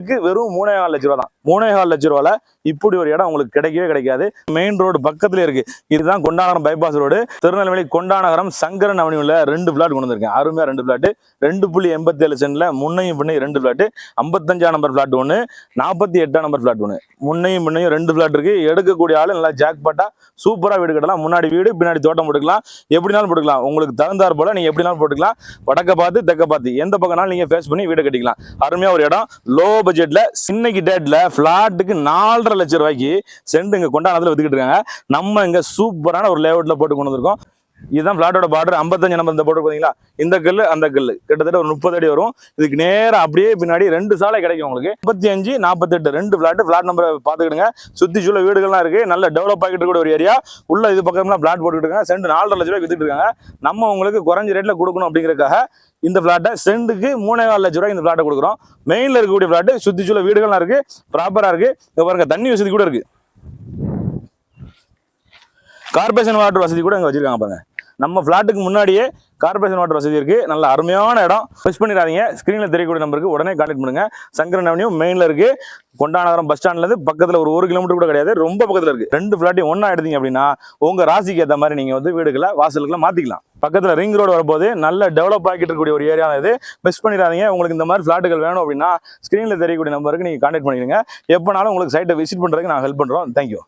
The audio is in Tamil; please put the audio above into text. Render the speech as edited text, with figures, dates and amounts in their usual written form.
வெறும் 3,4 லட்ச ரூபா தான். 3,4 லட்ச ரூபால இப்படி ஒரு இடம் உங்களுக்கு கிடைக்கவே கிடைக்காது. மெயின் ரோடு பக்கத்துல இருக்கு. இதுதான் Kondanagaram bypass road. Tirunelveli Kondanagaram Sankaran அவனியூல 2 plot கொண்டு வந்திருக்கேன். அருமையா 2 பிளாட் 2.87 சென்ட்ல முன்னையும் பின்னையும் 2 பிளாட், 55ஆம் நம்பர் பிளாட் 1, 48ஆம் நம்பர் பிளாட் 1, முன்னையும் பின்னையும் 2 பிளாட் இருக்கு. எடுக்கக்கூடிய ஆளு நல்லா ஜாக்பாட்டா சூப்பரா வீடு கட்டலாம். முன்னாடி வீடு பின்னாடி தோட்டம் போட்டுக்கலாம். எப்படினாலும் போட்டுக்கலாம். உங்களுக்கு தகுந்தாற் போல நீங்க எப்படினாலும் போட்டுக்கலாம். வடக்க பார்த்து தெற்க பார்த்து எந்த பக்கம்னாலும் நீங்க ஃபேஸ் பண்ணி வீடு கட்டிக்கலாம். அருமையா ஒரு இடம் லோ பட்ஜெட்ல இன்னைக்கு டேட்ல பிளாட்டுக்கு 4,50,000 ரூபாய்க்கு சென்ட் இங்க கொண்டாடத்துல வித்துக்கிட்டு இருக்காங்க. நம்ம இங்க சூப்பரான ஒரு லேஅவுட்ல போட்டு கொண்டு வந்திருக்கோம். இதுதான் பிளாட்டோட பார்டர். 55 நம்பர் இந்த போட்டு பாத்தீங்களா, இந்த கல்லு அந்த கல்லு கிட்டத்தட்ட ஒரு 30 அடி வரும். இதுக்கு நேரம் அப்படியே பின்னாடி 2 சாலை கிடைக்கும் உங்களுக்கு. 35, 48 2 பிளாட் நம்பரை பாத்துக்கிடுங்க. சுத்தி சூழ வீடுகள்லாம் இருக்கு. நல்ல டெவலப் ஆகிட்டு இருக்க ஒரு ஏரியா. உள்ள இது பக்கம்லாம் பிளாட் போட்டுக்கிட்டு இருக்காங்க. சென்ட் 4,50,000 ரூபாய்க்கு வித்துட்டு இருக்காங்க. நம்ம உங்களுக்கு குறைஞ்ச ரேட்ல கொடுக்கணும் அப்படிங்கறதுக்காக இந்த பிளாட்டை சென்ட்டுக்கு 3,4 லட்ச ரூபாய் இந்த பிளாட்டை கொடுக்குறோம். மெயின்ல இருக்கக்கூடிய பிளாட் சுத்தி சூழ வீடுகள்லாம் இருக்கு. ப்ராப்பரா இருக்கு. பாருங்க தண்ணி வசதி கூட இருக்கு. கார்பரேஷன் வாட்டர் வசதி கூட இங்க வச்சிருக்காங்க பாருங்க. நம்ம பிளாட்டுக்கு முன்னாடியே கார்பரேஷன் வாட்டர் வசதி இருக்கு. நல்ல அருமையான இடம். மிஸ் பண்ணிடாதீங்க. ஸ்கிரீன்ல தெரியக்கூடிய நம்பருக்கு உடனே கான்டாக்ட் பண்ணுங்க. சங்கரன் அவென்யூ மெயின்ல இருக்கு. கொண்டாநகரம் பஸ் ஸ்டாண்ட்ல இருந்து பக்கத்துல ஒரு 1 கிலோமீட்டர் கூட கிடையாது. ரொம்ப பக்கத்துல இருக்கு. 2 பிளாட்டையும் ஒண்ணா எடுத்தீங்க அப்படின்னா உங்க ராசிக்கு ஏற்ற மாதிரி நீங்க வந்து வீடுகளை வாசலுக்குலாம் மாத்திக்கலாம். பக்கத்துல ரிங் ரோடு வரப்போது நல்ல டெவலப் ஆகிட்டு இருக்கக்கூடிய ஒரு ஏரியா இது. மிஸ் பண்ணிடாதீங்க. உங்களுக்கு இந்த மாதிரி பிளாட்டுகள் வேணும் அப்படின்னா ஸ்கிரீன்ல தெரியக்கூடிய நம்பருக்கு நீங்க கான்டாக்ட் பண்ணிடுங்க. எப்பனாலும் உங்களுக்கு சைட்டை விசிட் பண்றதுக்கு நான் ஹெல்ப் பண்றோம். தேங்க்யூ.